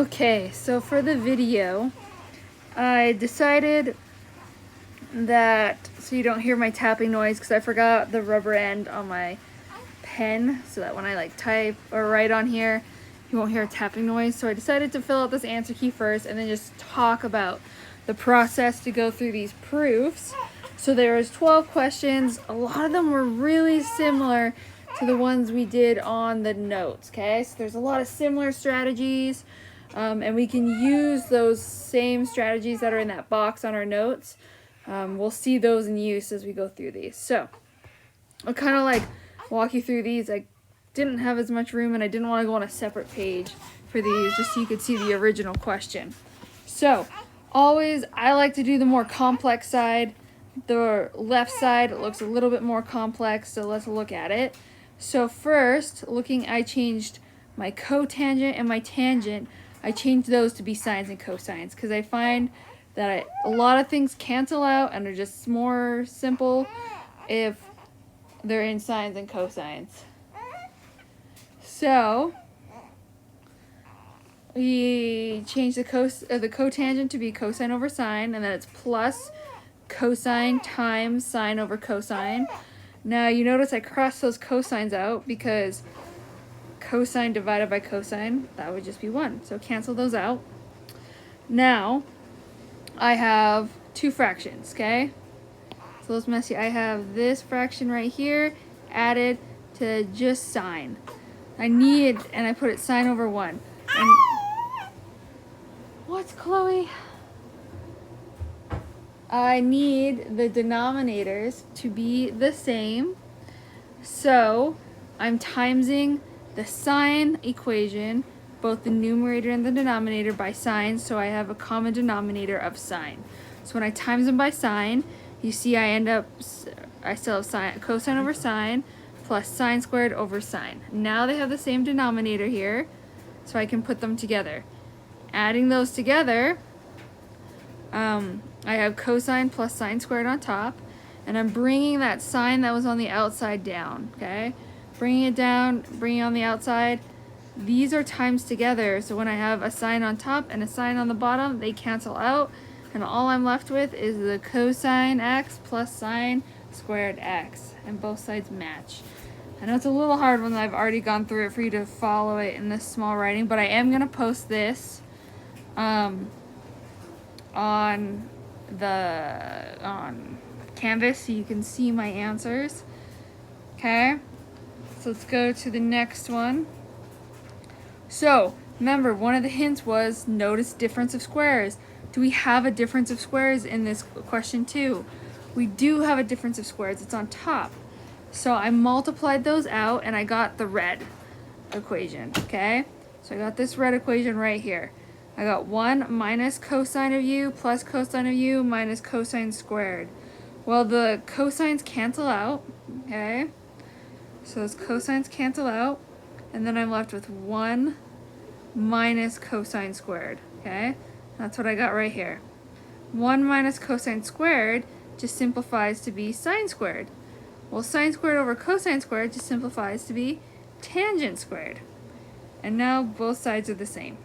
Okay, so for the video, I decided that, so you don't hear my tapping noise, because I forgot the rubber end on my pen, so that when I type or write on here, you won't hear a tapping noise. So I decided to fill out this answer key first and then just talk about the process to go through these proofs. So there was 12 questions. A lot of them were really similar to the ones we did on the notes, okay? So there's a lot of similar strategies, and we can use those same strategies that are in that box on our notes. We'll see those in use as we go through these. So I'll kind of walk you through these. I didn't have as much room and I didn't want to go on a separate page for these just so you could see the original question. So always I like to do the more complex side. The left side looks a little bit more complex, so let's look at it. So first, I changed my cotangent and my tangent. I changed those to be sines and cosines because I find that a lot of things cancel out and are just more simple if they're in sines and cosines. So we changed the cotangent to be cosine over sine, and then it's plus cosine times sine over cosine. Now you notice I crossed those cosines out because cosine divided by cosine, that would just be 1. So cancel those out. Now I have two fractions, okay? So let's messy. I have this fraction right here added to just sine. And I put it sine over 1. And what's Chloe? I need the denominators to be the same. So I'm timesing the sine equation, both the numerator and the denominator, by sine, so I have a common denominator of sine. So when I times them by sine, you see I still have cosine over sine plus sine squared over sine. Now they have the same denominator here, so I can put them together. Adding those together, I have cosine plus sine squared on top, and I'm bringing that sine that was on the outside down, okay? Bringing it down, bringing it on the outside. These are times together, so when I have a sine on top and a sine on the bottom, they cancel out, and all I'm left with is the cosine x plus sine squared x, and both sides match. I know it's a little hard when I've already gone through it for you to follow it in this small writing, but I am going to post this on Canvas so you can see my answers. Okay, so let's go to the next one. So remember, one of the hints was notice difference of squares. Do we have a difference of squares in this question too? We do have a difference of squares. It's on top. So I multiplied those out and I got the red equation, okay? So I got this red equation right here. I got 1 minus cosine of u plus cosine of u minus cosine squared. Well, the cosines cancel out, okay? So those cosines cancel out, and then I'm left with 1 minus cosine squared, okay? That's what I got right here. 1 minus cosine squared just simplifies to be sine squared. Well, sine squared over cosine squared just simplifies to be tangent squared. And now both sides are the same.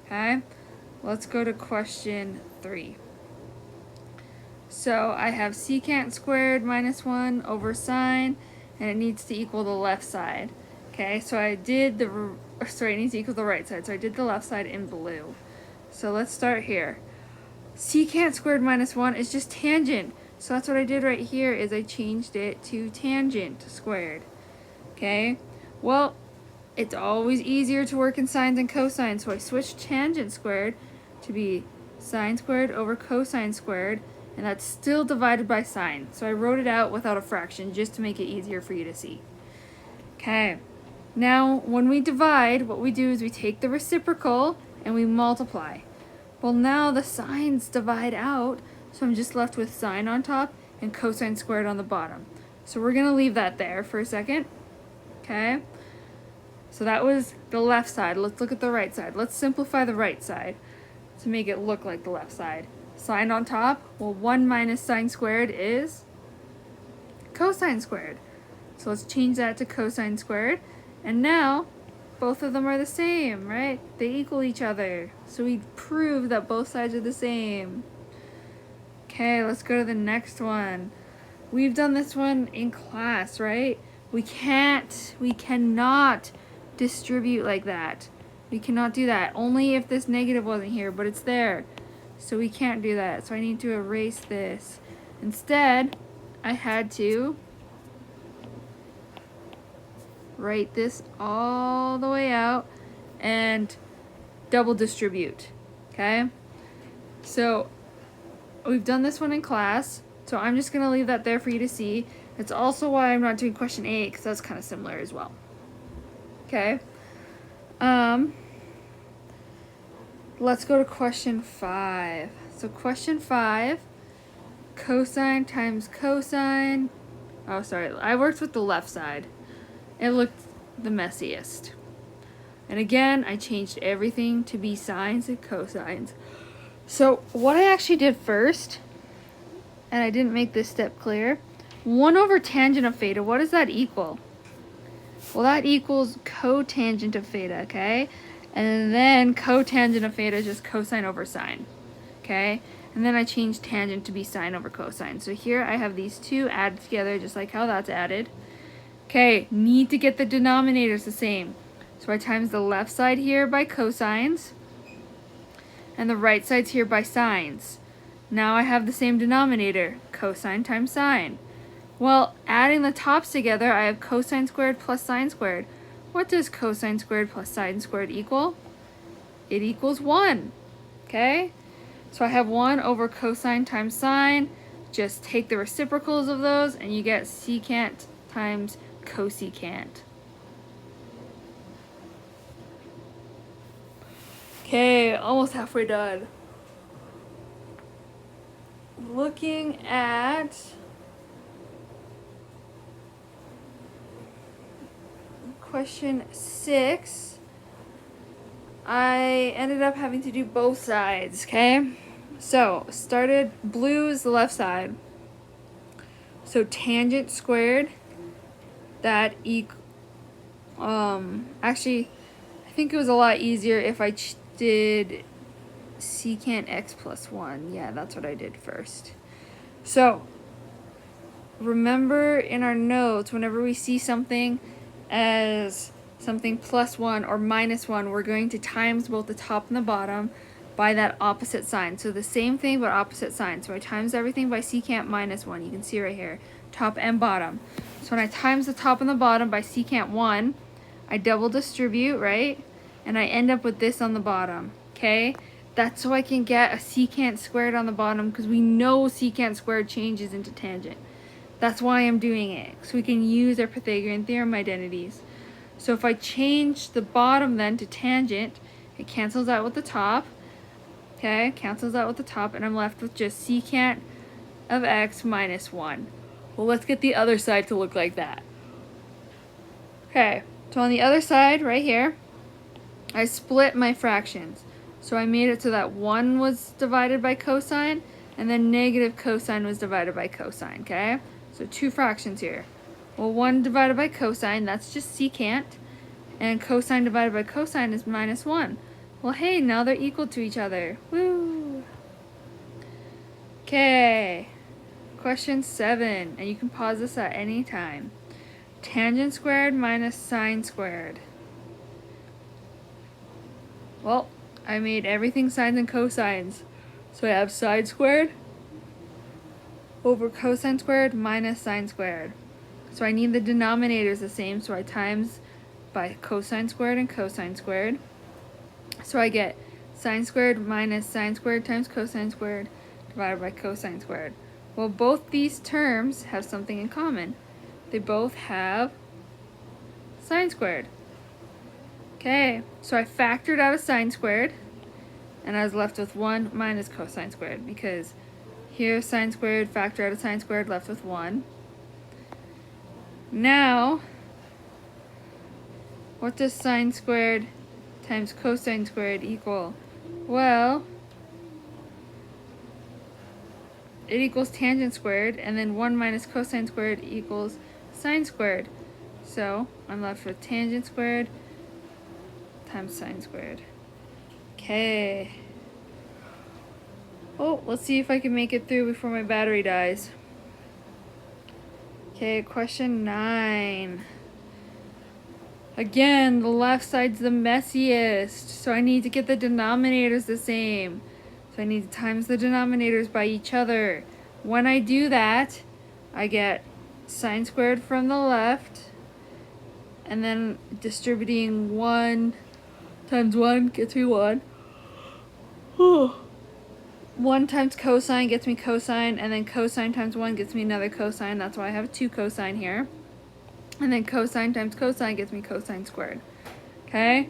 Okay, let's go to question 3. So I have secant squared minus 1 over sine, and it needs to equal the left side. Okay, so it needs to equal the right side, so I did the left side in blue. So let's start here. Secant squared minus 1 is just tangent. So that's what I did right here, is I changed it to tangent squared. Okay, well, it's always easier to work in sines and cosines, so I switched tangent squared to be sine squared over cosine squared, and that's still divided by sine. So I wrote it out without a fraction just to make it easier for you to see. Okay, now when we divide, what we do is we take the reciprocal and we multiply. Well, now the sines divide out, so I'm just left with sine on top and cosine squared on the bottom. So we're going to leave that there for a second. Okay, so that was the left side. Let's look at the right side. Let's simplify the right side to make it look like the left side. Sine on top, well, 1 minus sine squared is cosine squared. So let's change that to cosine squared. And now both of them are the same, right? They equal each other. So we prove that both sides are the same. Okay, let's go to the next one. We've done this one in class, right? We cannot distribute like that. We cannot do that. Only if this negative wasn't here, but it's there. So we can't do that. So I need to erase this. Instead, I had to write this all the way out and double distribute. Okay? So we've done this one in class. So I'm just going to leave that there for you to see. It's also why I'm not doing question 8, because that's kind of similar as well. Okay? Let's go to question 5. So question 5, cosine times cosine. Oh, sorry. I worked with the left side. It looked the messiest. And again, I changed everything to be sines and cosines. So what I actually did first, and I didn't make this step clear, 1 over tangent of theta, what does that equal? Well, that equals cotangent of theta, okay? And then cotangent of theta is just cosine over sine, okay? And then I changed tangent to be sine over cosine. So here I have these two added together, just like how that's added. Okay, need to get the denominators the same. So I times the left side here by cosines, and the right side's here by sines. Now I have the same denominator, cosine times sine. Well, adding the tops together, I have cosine squared plus sine squared. What does cosine squared plus sine squared equal? It equals 1, okay? So I have 1 over cosine times sine. Just take the reciprocals of those, and you get secant times cosecant. Okay, almost halfway done. Looking at question 6, I ended up having to do both sides, okay? So, started, blue is the left side. So tangent squared, that actually, I think it was a lot easier if I did secant x plus 1. Yeah, that's what I did first. So, remember in our notes, whenever we see something as something plus 1 or minus 1, we're going to times both the top and the bottom by that opposite sign. So the same thing but opposite sign. So I times everything by secant minus 1. You can see right here, top and bottom. So when I times the top and the bottom by secant 1, I double distribute, right? And I end up with this on the bottom, okay? That's so I can get a secant squared on the bottom, because we know secant squared changes into tangent. That's why I'm doing it, so we can use our Pythagorean theorem identities. So if I change the bottom then to tangent, it cancels out with the top. Okay, cancels out with the top, and I'm left with just secant of x minus 1. Well, let's get the other side to look like that. Okay, so on the other side, right here, I split my fractions. So I made it so that 1 was divided by cosine, and then negative cosine was divided by cosine, okay? So 2 fractions here. Well, 1 divided by cosine, that's just secant, and cosine divided by cosine is minus 1. Well, hey, now they're equal to each other. Woo! Okay, question 7, and you can pause this at any time. Tangent squared minus sine squared. Well, I made everything sines and cosines. So I have sine squared over cosine squared minus sine squared. So I need the denominators the same, so I times by cosine squared and cosine squared. So I get sine squared minus sine squared times cosine squared divided by cosine squared. Well, both these terms have something in common. They both have sine squared. Okay, so I factored out a sine squared, and I was left with 1 minus cosine squared, because here sine squared, factor out a sine squared, left with 1. Now, what does sine squared times cosine squared equal? Well, it equals tangent squared, and then 1 minus cosine squared equals sine squared. So I'm left with tangent squared times sine squared. Okay. Oh, let's see if I can make it through before my battery dies. Okay, question 9. Again, the left side's the messiest, so I need to get the denominators the same. So I need to times the denominators by each other. When I do that, I get sine squared from the left, and then distributing 1 times 1 gets me 1. 1 times cosine gets me cosine, and then cosine times 1 gets me another cosine. That's why I have 2 cosine here. And then cosine times cosine gets me cosine squared. Okay?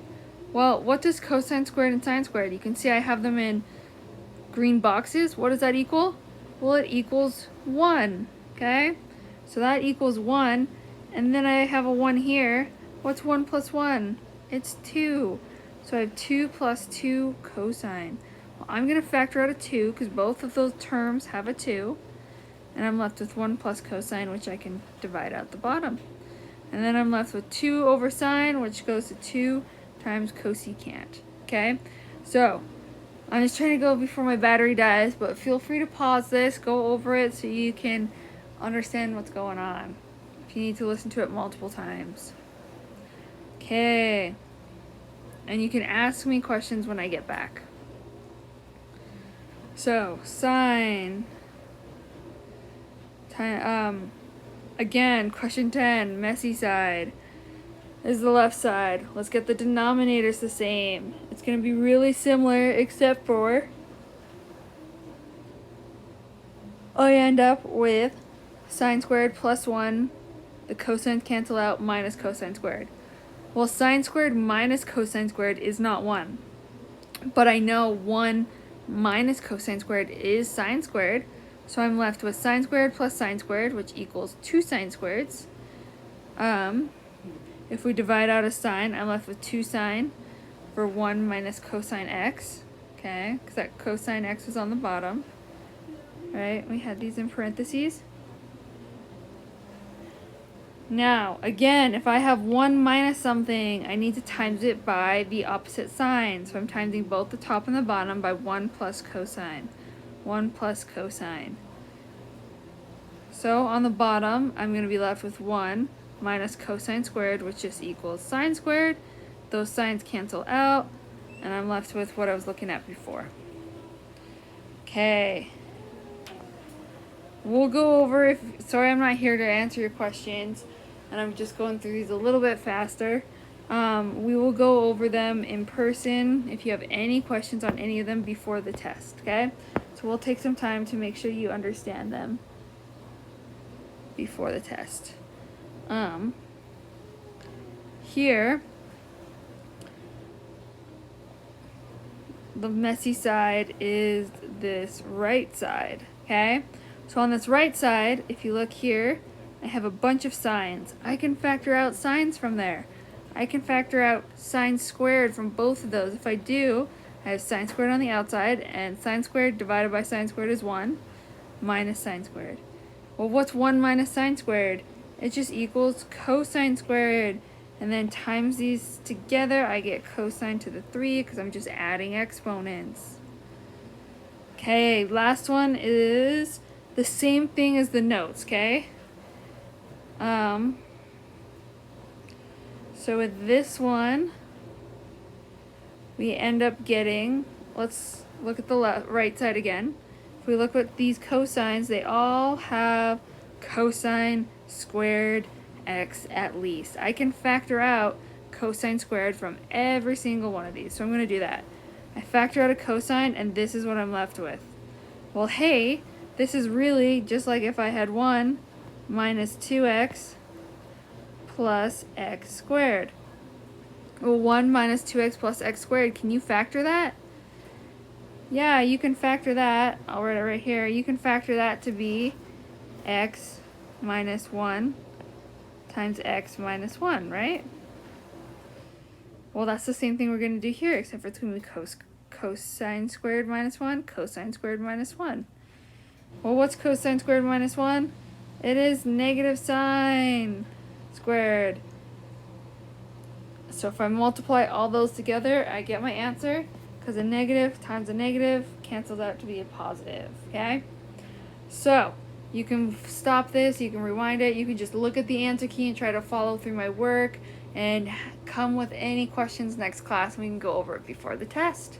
Well, what does cosine squared and sine squared? You can see I have them in green boxes. What does that equal? Well, it equals 1. Okay? So that equals 1. And then I have a 1 here. What's 1 plus 1? It's 2. So I have 2 plus 2 cosine. Well, I'm going to factor out a 2 because both of those terms have a 2. And I'm left with 1 plus cosine, which I can divide out the bottom. And then I'm left with 2 over sine, which goes to 2 times cosecant. Okay? So, I'm just trying to go before my battery dies, but feel free to pause this, go over it so you can understand what's going on. If you need to listen to it multiple times. Okay. And you can ask me questions when I get back. So, sine. Again, question 10, messy side. This is the left side. Let's get the denominators the same. It's going to be really similar, except for I end up with sine squared plus 1. The cosines cancel out, minus cosine squared. Well, sine squared minus cosine squared is not 1. But I know 1 minus cosine squared is sine squared. So I'm left with sine squared plus sine squared, which equals 2 sine squareds. If we divide out a sine, I'm left with 2 sine for 1 minus cosine x. Okay, because that cosine x was on the bottom. Right, we had these in parentheses. Now, again, if I have 1 minus something, I need to times it by the opposite sign. So I'm timesing both the top and the bottom by 1 plus cosine. 1 plus cosine. So on the bottom, I'm going to be left with 1 minus cosine squared, which just equals sine squared. Those signs cancel out, and I'm left with what I was looking at before. Okay. We'll go over sorry I'm not here to answer your questions, and I'm just going through these a little bit faster. We will go over them in person if you have any questions on any of them before the test, okay? So we'll take some time to make sure you understand them before the test. Here, the messy side is this right side, okay? So on this right side, if you look here, I have a bunch of sines. I can factor out sines from there. I can factor out sine squared from both of those. If I do, I have sine squared on the outside, and sine squared divided by sine squared is 1 minus sine squared. Well, what's 1 minus sine squared? It just equals cosine squared. And then times these together, I get cosine to the 3 because I'm just adding exponents. Okay, last one is the same thing as the notes, okay? So with this one, we end up getting, let's look at the right side again. If we look at these cosines, they all have cosine squared x at least. I can factor out cosine squared from every single one of these. So I'm going to do that. I factor out a cosine, and this is what I'm left with. Well, hey, this is really just like if I had 1 minus 2x plus x squared. Well, 1 minus 2x plus x squared, can you factor that? Yeah, you can factor that. I'll write it right here. You can factor that to be x minus 1 times x minus 1, right? Well, that's the same thing we're going to do here, except for it's going to be cosine squared minus 1, cosine squared minus 1. Well, what's cosine squared minus 1? It is negative sine squared. So if I multiply all those together, I get my answer, because a negative times a negative cancels out to be a positive, okay? So you can stop this, you can rewind it, you can just look at the answer key and try to follow through my work and come with any questions next class and we can go over it before the test.